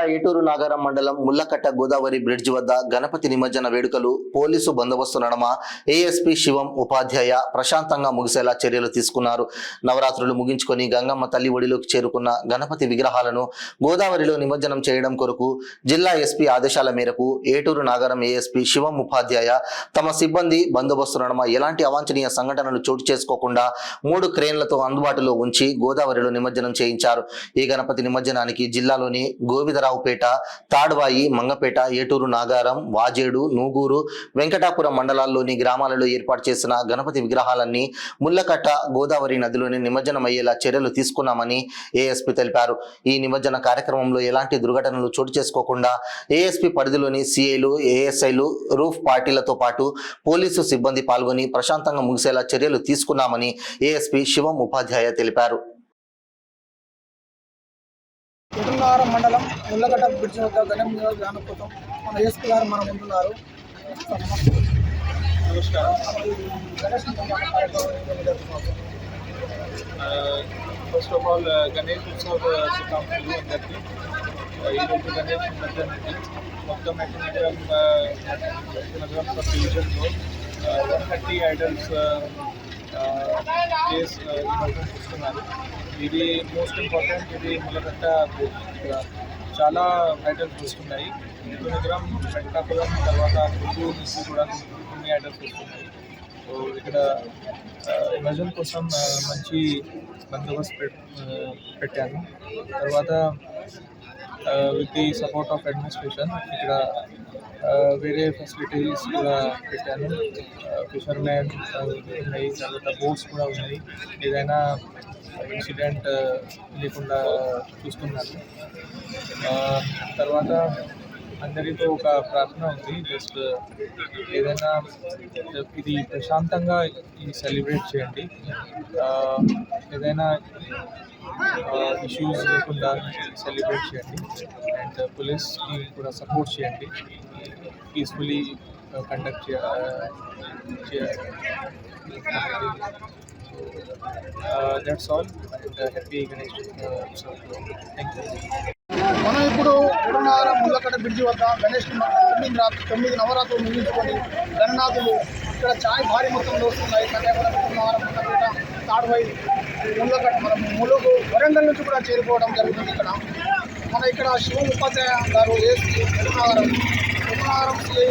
జిల్లా ఏటూరు నాగారం మండలం ముల్లకట్ట గోదావరి బ్రిడ్జ్ వద్ద గణపతి నిమజ్జన వేడుకలు పోలీసు బందోబస్తు నడమ ఏఎస్పీ శివం ఉపాధ్యాయ ప్రశాంతంగా ముగిసేలా చర్యలు తీసుకున్నారు. నవరాత్రులు ముగించుకొని గంగమ్మ తల్లి ఒడిలోకి చేరుకున్న గణపతి విగ్రహాలను గోదావరిలో నిమజ్జనం చేయడం కొరకు జిల్లా ఎస్పీ ఆదేశాల మేరకు ఏటూరు నాగారం ఏఎస్పీ శివం ఉపాధ్యాయ తమ సిబ్బంది బందోబస్తు నడమ ఎలాంటి అవాంఛనీయ సంఘటనలు చోటు చేసుకోకుండా 3 క్రేన్లతో అందుబాటులో ఉంచి గోదావరిలో నిమజ్జనం చేయించారు. ఈ గణపతి నిమజ్జనానికి జిల్లాలోని గోవిదరావుపేట, తాడ్వాయి, మంగపేట, ఏటూరు నాగారం, వాజేడు, నూగూరు, వెంకటాపురం మండలాల్లోని గ్రామాలలో ఏర్పాటు చేసిన గణపతి విగ్రహాలన్నీ ముల్లకట్ట గోదావరి నదిలోని నిమజ్జనం అయ్యేలా చర్యలు తీసుకున్నామని ఏఎస్పీ తెలిపారు. ఈ నిమజ్జన కార్యక్రమంలో ఎలాంటి దుర్ఘటనలు చోటు చేసుకోకుండా ఏఎస్పీ పరిధిలోని సిఐలు, ఏఎస్ఐలు, రూఫ్ పార్టీలతో పాటు పోలీసు సిబ్బంది పాల్గొని ప్రశాంతంగా ముగిసేలా చర్యలు తీసుకున్నామని ఏఎస్పీ శివం ఉపాధ్యాయ తెలిపారు. ఏటూరు మండలం ముల్లగడ్డ బ్రిడ్జ్ వద్ద గణేష్ గానం కోసం మన ఏఎస్పీ గారు మన ముందున్నారు. నమస్కారం. ఫస్ట్ ఆఫ్ ఆల్ గణేష్ ఉత్సవ శుభాకాంక్షలు అందరికీ. ఈరోజు గణేష్ నిమజ్జనానికి మొత్తం నగరం సబ్ డివిజన్లో 130 ఐడల్స్ చూస్తున్నారు. ఇది మోస్ట్ ఇంపార్టెంట్. ఇది ముల్లకట్ట చాలా ఐటమ్స్ వస్తున్నాయి. నగరం, వెంకటాపురం, తర్వాత గుంటూరు నుంచి కూడా కొన్ని ఐటమ్స్ వస్తున్నాయి. సో ఇక్కడ నిమజ్జనం కోసం మంచి బందోబస్తు పెట్టాను. తర్వాత with the support of administration ఇక్కడ వేరే ఫెసిలిటీస్ కూడా పెట్టాను. ఫిషర్మెన్ ఉన్నాయి, తర్వాత బోట్స్ కూడా ఉన్నాయి. ఏదైనా ఇన్సిడెంట్ లేకుండా చూస్తున్నాను. తర్వాత అందరితో ఒక ప్రార్థన ఉంది. జస్ట్ ఏదైనా ఇది ప్రశాంతంగా ఇది సెలబ్రేట్ చేయండి. ఏదైనా ఇష్యూస్ లేకుండా సెలబ్రేట్ చేయండి. అండ్ పోలీస్కి కూడా సపోర్ట్ చేయండి. Peacefully conduct that's all, and happy Ganesh Utsav. Thank you. మనం ఇప్పుడు ఏటూరు ముల్లకట్ట బ్రిడ్జి వద్ద గణేష్ 9 నవరాత్రులు ముగించుకొని గణనాథులు ఇక్కడ చాలా భారీ మొత్తంలో వస్తున్నాయి. కన్యాకుమారి, మంగపేట, తాడ్వాయి, ముల్లకట్ట, మన ములుగు, వరంగల్ నుంచి కూడా చేరిపోవడం జరుగుతుంది. ఇక్కడ శివం ఉపాధ్యాయ గారు ఏటూరు నాగారం సిఐ,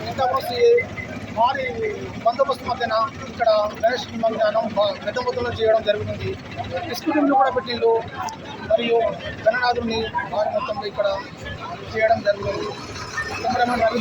వెంకటాపురం సిఐ భారీ బందోబస్తు మధ్యన ఇక్కడ గణేష్ నిమజ్జనం పెద్ద మొత్తంలో చేయడం జరుగుతుంది. ఎస్క్యూటివ్లు కూడా పెట్టిండు మరియు గణనాథుల్ని భారీ మొత్తంలో ఇక్కడ చేయడం జరుగుతుంది. కెమెరామెన్ రవి